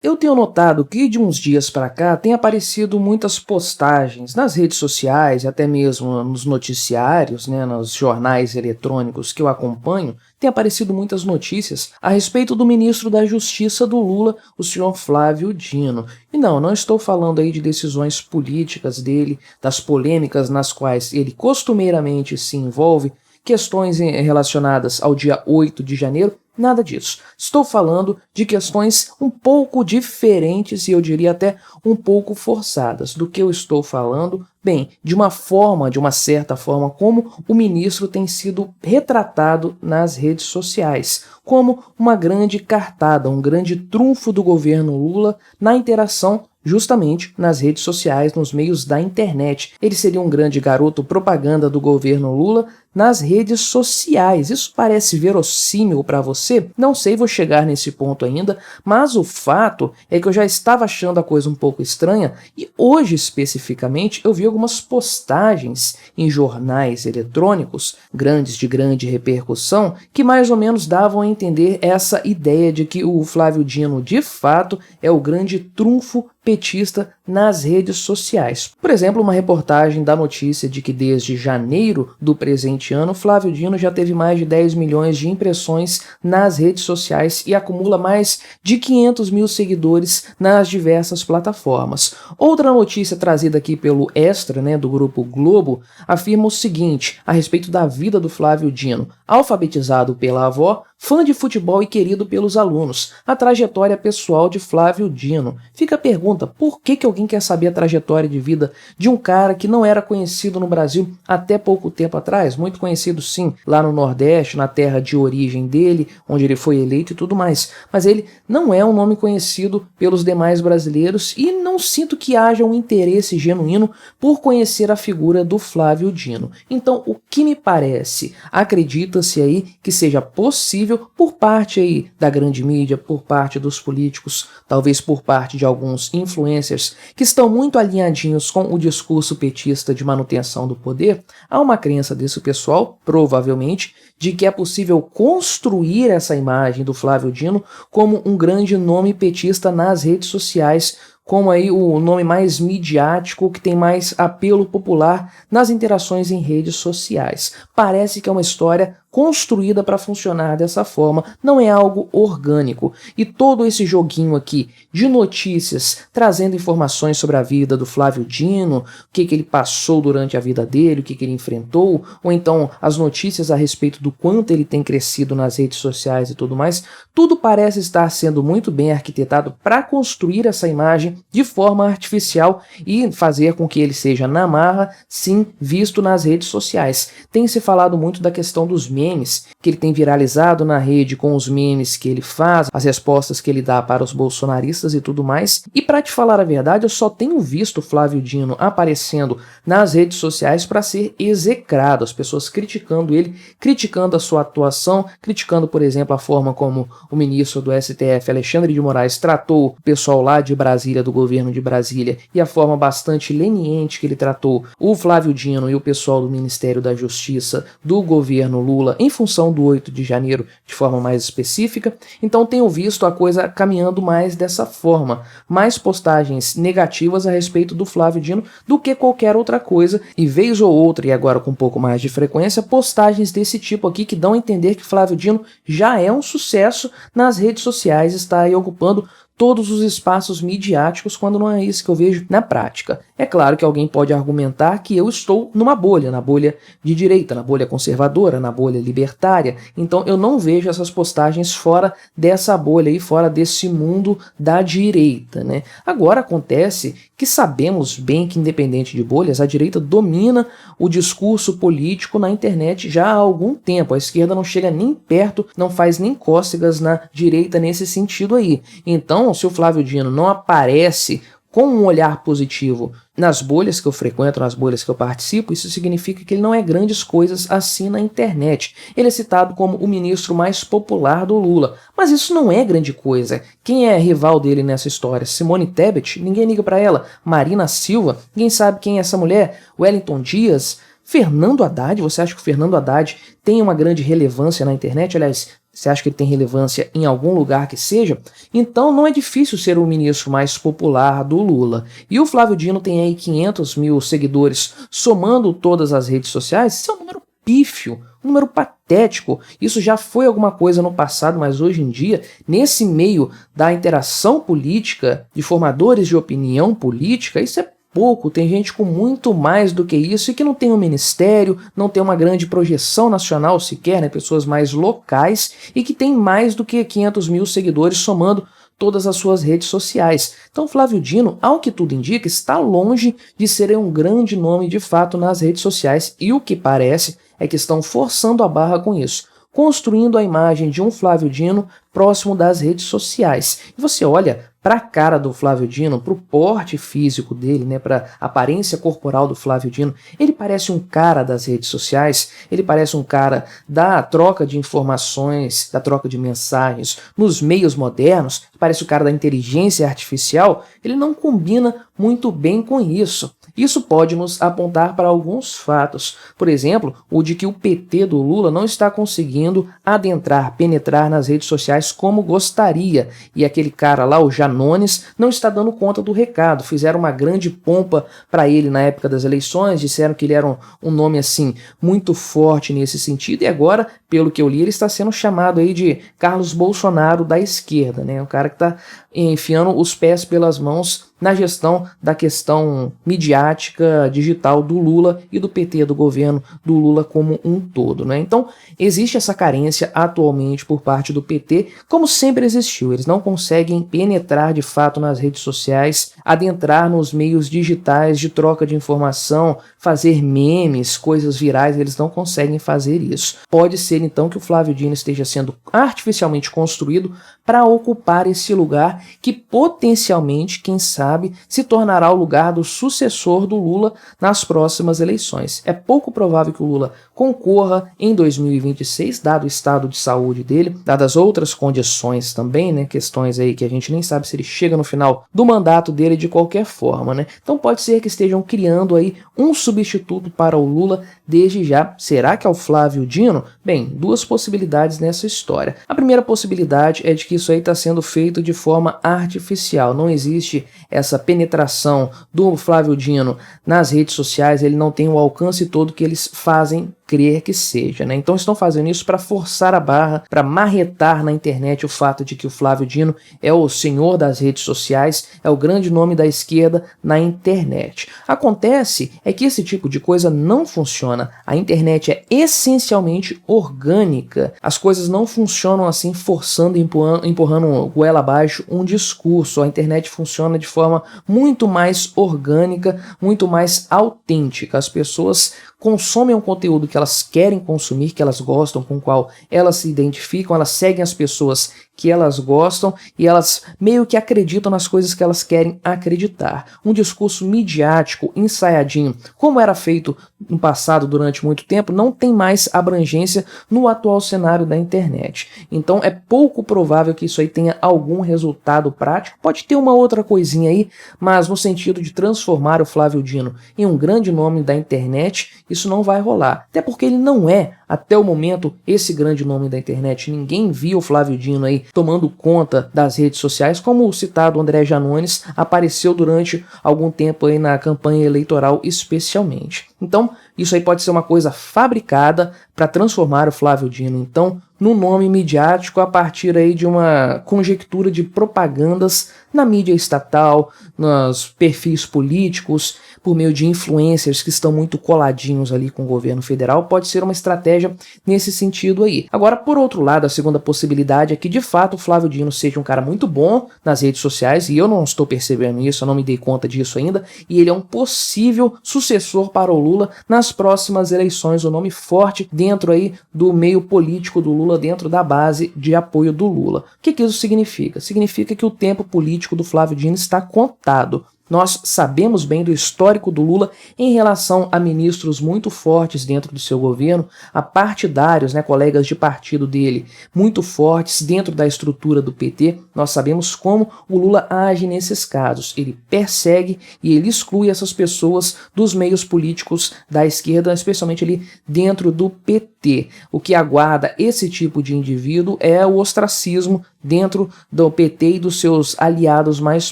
Eu tenho notado que de uns dias para cá tem aparecido muitas postagens nas redes sociais e até mesmo nos noticiários, né, nos jornais eletrônicos que eu acompanho, tem aparecido muitas notícias a respeito do ministro da Justiça do Lula, o senhor Flávio Dino. E não estou falando aí de decisões políticas dele, das polêmicas nas quais ele costumeiramente se envolve, questões relacionadas ao dia 8 de janeiro. Nada disso. Estou falando de questões um pouco diferentes e eu diria até um pouco forçadas. Do que eu estou falando? Bem, de uma certa forma, como o ministro tem sido retratado nas redes sociais, como uma grande cartada, um grande trunfo do governo Lula na interação justamente nas redes sociais, nos meios da internet. Ele seria um grande garoto propaganda do governo Lula nas redes sociais. Isso parece verossímil para você? Não sei, vou chegar nesse ponto ainda, mas o fato é que eu já estava achando a coisa um pouco estranha e hoje especificamente eu vi algumas postagens em jornais eletrônicos, grandes de grande repercussão, que mais ou menos davam a entender essa ideia de que o Flávio Dino de fato é o grande trunfo petista nas redes sociais. Por exemplo, uma reportagem da notícia de que desde janeiro do presente ano, Flávio Dino já teve mais de 10 milhões de impressões nas redes sociais e acumula mais de 500 mil seguidores nas diversas plataformas. Outra notícia trazida aqui pelo Extra, do Grupo Globo, afirma o seguinte a respeito da vida do Flávio Dino. Alfabetizado pela avó, fã de futebol e querido pelos alunos, a trajetória pessoal de Flávio Dino. Fica a pergunta, por que alguém quer saber a trajetória de vida de um cara que não era conhecido no Brasil até pouco tempo atrás? Muito conhecido sim, lá no Nordeste, na terra de origem dele, onde ele foi eleito e tudo mais. Mas ele não é um nome conhecido pelos demais brasileiros e não sinto que haja um interesse genuíno por conhecer a figura do Flávio Dino. Então, o que me parece? Acredita-se aí que seja possível por parte aí da grande mídia, por parte dos políticos, talvez por parte de alguns influencers que estão muito alinhadinhos com o discurso petista de manutenção do poder, há uma crença desse pessoal, provavelmente, de que é possível construir essa imagem do Flávio Dino como um grande nome petista nas redes sociais, como aí o nome mais midiático, que tem mais apelo popular nas interações em redes sociais. Parece que é uma história construída para funcionar dessa forma, não é algo orgânico. E todo esse joguinho aqui de notícias trazendo informações sobre a vida do Flávio Dino, o que ele passou durante a vida dele, o que ele enfrentou, ou então as notícias a respeito do quanto ele tem crescido nas redes sociais e tudo mais, tudo parece estar sendo muito bem arquitetado para construir essa imagem de forma artificial e fazer com que ele seja na marra, sim, visto nas redes sociais. Tem se falado muito da questão dos memes, que ele tem viralizado na rede com os memes que ele faz, as respostas que ele dá para os bolsonaristas e tudo mais. E para te falar a verdade, eu só tenho visto o Flávio Dino aparecendo nas redes sociais para ser execrado, as pessoas criticando ele, criticando a sua atuação, criticando, por exemplo, a forma como o ministro do STF, Alexandre de Moraes, tratou o pessoal lá de Brasília, do governo de Brasília, e a forma bastante leniente que ele tratou o Flávio Dino e o pessoal do Ministério da Justiça do governo Lula em função do 8 de janeiro de forma mais específica. Então tenho visto a coisa caminhando mais dessa forma, mais postagens negativas a respeito do Flávio Dino do que qualquer outra coisa, e vez ou outra, e agora com um pouco mais de frequência, postagens desse tipo aqui que dão a entender que Flávio Dino já é um sucesso nas redes sociais, está aí ocupando todos os espaços midiáticos, quando não é isso que eu vejo na prática. É claro que alguém pode argumentar que eu estou numa bolha, na bolha de direita, na bolha conservadora, na bolha libertária, então eu não vejo essas postagens fora dessa bolha e fora desse mundo da direita, né? Agora acontece que sabemos bem que, independente de bolhas, a direita domina o discurso político na internet já há algum tempo. A esquerda não chega nem perto, não faz nem cócegas na direita nesse sentido aí. Então, se o Flávio Dino não aparece com um olhar positivo nas bolhas que eu frequento, nas bolhas que eu participo, isso significa que ele não é grandes coisas assim na internet. Ele é citado como o ministro mais popular do Lula, mas isso não é grande coisa. Quem é rival dele nessa história? Simone Tebet? Ninguém liga para ela. Marina Silva? Ninguém sabe quem é essa mulher. Wellington Dias? Fernando Haddad? Você acha que o Fernando Haddad tem uma grande relevância na internet? Aliás, Você acha que ele tem relevância em algum lugar que seja? Então não é difícil ser o ministro mais popular do Lula. E o Flávio Dino tem aí 500 mil seguidores somando todas as redes sociais. Isso é um número pífio, um número patético. Isso já foi alguma coisa no passado, mas hoje em dia, nesse meio da interação política, de formadores de opinião política, isso é pouco. Tem gente com muito mais do que isso e que não tem um ministério, não tem uma grande projeção nacional sequer, né? Pessoas mais locais e que tem mais do que 500 mil seguidores somando todas as suas redes sociais. Então Flávio Dino, ao que tudo indica, está longe de ser um grande nome de fato nas redes sociais e o que parece é que estão forçando a barra com isso, construindo a imagem de um Flávio Dino próximo das redes sociais. E você olha para a cara do Flávio Dino, para o porte físico dele, né, para a aparência corporal do Flávio Dino, ele parece um cara das redes sociais, ele parece um cara da troca de informações, da troca de mensagens nos meios modernos, parece o cara da inteligência artificial. Ele não combina muito bem com isso. Isso pode nos apontar para alguns fatos. Por exemplo, o de que o PT do Lula não está conseguindo adentrar, penetrar nas redes sociais como gostaria. E aquele cara lá, o Janones, não está dando conta do recado. Fizeram uma grande pompa para ele na época das eleições, disseram que ele era um nome assim muito forte nesse sentido. E agora, pelo que eu li, ele está sendo chamado aí de Carlos Bolsonaro da esquerda, né? O cara que está enfiando os pés pelas mãos na gestão da questão midiática digital do Lula e do PT, do governo do Lula como um todo, né? Então, existe essa carência atualmente por parte do PT, como sempre existiu. Eles não conseguem penetrar de fato nas redes sociais, adentrar nos meios digitais de troca de informação, fazer memes, coisas virais, eles não conseguem fazer isso. Pode ser então que o Flávio Dino esteja sendo artificialmente construído para ocupar esse lugar que potencialmente, quem sabe, se tornará o lugar do sucessor do Lula nas próximas eleições. É pouco provável que o Lula concorra em 2026, dado o estado de saúde dele, dadas outras condições também, né, questões aí que a gente nem sabe se ele chega no final do mandato dele de qualquer forma, né? Então pode ser que estejam criando aí um substituto para o Lula desde já. Será que é o Flávio Dino? Bem, duas possibilidades nessa história. A primeira possibilidade é de que isso aí está sendo feito de forma artificial. Não existe essa penetração do Flávio Dino nas redes sociais, ele não tem o alcance todo que eles fazem crer que seja, né? Então estão fazendo isso para forçar a barra, para marretar na internet o fato de que o Flávio Dino é o senhor das redes sociais, é o grande nome da esquerda na internet. Acontece é que esse tipo de coisa não funciona. A internet é essencialmente orgânica. As coisas não funcionam assim forçando, empurrando goela abaixo um discurso. A internet funciona de forma muito mais orgânica, muito mais autêntica. As pessoas consomem um conteúdo que elas querem consumir, que elas gostam, com o qual elas se identificam, elas seguem as pessoas que elas gostam e elas meio que acreditam nas coisas que elas querem acreditar. Um discurso midiático, ensaiadinho, como era feito no passado durante muito tempo, não tem mais abrangência no atual cenário da internet. Então é pouco provável que isso aí tenha algum resultado prático. Pode ter uma outra coisinha aí, mas no sentido de transformar o Flávio Dino em um grande nome da internet, isso não vai rolar. Até porque ele não é, até o momento, esse grande nome da internet. Ninguém viu o Flávio Dino aí tomando conta das redes sociais, como o citado André Janones apareceu durante algum tempo aí na campanha eleitoral especialmente. Então, isso aí pode ser uma coisa fabricada para transformar o Flávio Dino, então, num nome midiático a partir aí de uma conjectura de propagandas na mídia estatal, nos perfis políticos, por meio de influencers que estão muito coladinhos ali com o governo federal. Pode ser uma estratégia nesse sentido aí. Agora, por outro lado, a segunda possibilidade é que de fato o Flávio Dino seja um cara muito bom nas redes sociais, e eu não estou percebendo isso, eu não me dei conta disso ainda, e ele é um possível sucessor para o Lula nas próximas eleições, um nome forte dentro aí do meio político do Lula, dentro da base de apoio do Lula. O que isso significa? Significa que o tempo político do Flávio Dino está contado. Nós sabemos bem do histórico do Lula em relação a ministros muito fortes dentro do seu governo, a partidários, né, colegas de partido dele, muito fortes dentro da estrutura do PT. Nós sabemos como o Lula age nesses casos. Ele persegue e ele exclui essas pessoas dos meios políticos da esquerda, especialmente ali dentro do PT. PT. O que aguarda esse tipo de indivíduo é o ostracismo dentro do PT e dos seus aliados mais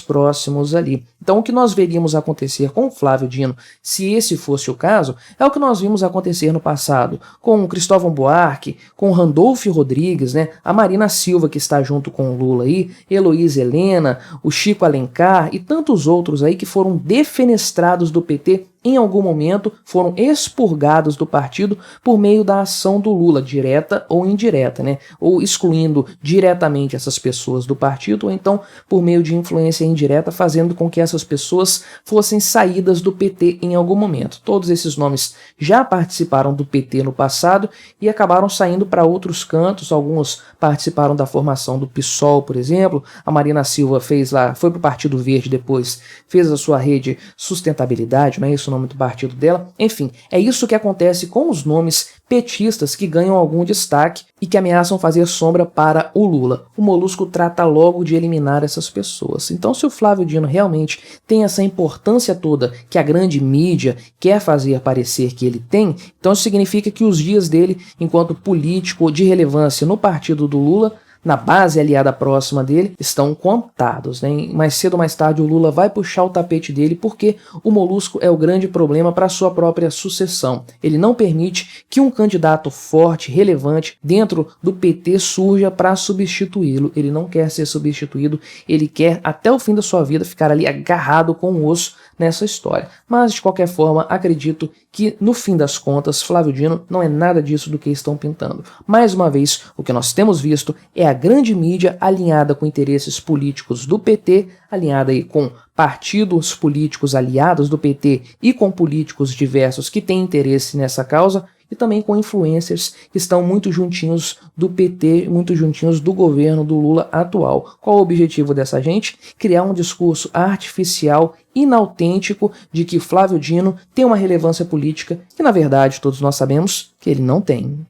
próximos ali. Então, o que nós veríamos acontecer com o Flávio Dino, se esse fosse o caso, é o que nós vimos acontecer no passado com o Cristóvão Buarque, com o Randolfo Rodrigues, né, a Marina Silva, que está junto com o Lula aí, Heloísa Helena, o Chico Alencar e tantos outros aí que foram defenestrados do PT em algum momento, foram expurgados do partido por meio da ação do Lula, direta ou indireta, né? Ou excluindo diretamente essas pessoas do partido, ou então por meio de influência indireta, fazendo com que essas pessoas fossem saídas do PT em algum momento. Todos esses nomes já participaram do PT no passado e acabaram saindo para outros cantos. Alguns participaram da formação do PSOL, por exemplo. A Marina Silva fez lá, foi para o Partido Verde depois, fez a sua rede Sustentabilidade, não é isso o nome do partido dela? Enfim, é isso que acontece com os nomes petistas que ganham algum destaque e que ameaçam fazer sombra para o Lula. O Molusco trata logo de eliminar essas pessoas. Então, se o Flávio Dino realmente tem essa importância toda que a grande mídia quer fazer parecer que ele tem, então isso significa que os dias dele, enquanto político de relevância no partido do Lula, na base aliada próxima dele, estão contados, né? Mais cedo ou mais tarde o Lula vai puxar o tapete dele porque o Molusco é o grande problema para sua própria sucessão. Ele não permite que um candidato forte, relevante, dentro do PT surja para substituí-lo. Ele não quer ser substituído, ele quer até o fim da sua vida ficar ali agarrado com o osso nessa história. Mas, de qualquer forma, acredito que, no fim das contas, Flávio Dino não é nada disso do que estão pintando. Mais uma vez, o que nós temos visto é a grande mídia alinhada com interesses políticos do PT, alinhada aí com partidos políticos aliados do PT e com políticos diversos que têm interesse nessa causa, e também com influencers que estão muito juntinhos do PT, muito juntinhos do governo do Lula atual. Qual o objetivo dessa gente? Criar um discurso artificial, inautêntico, de que Flávio Dino tem uma relevância política que, na verdade, todos nós sabemos que ele não tem.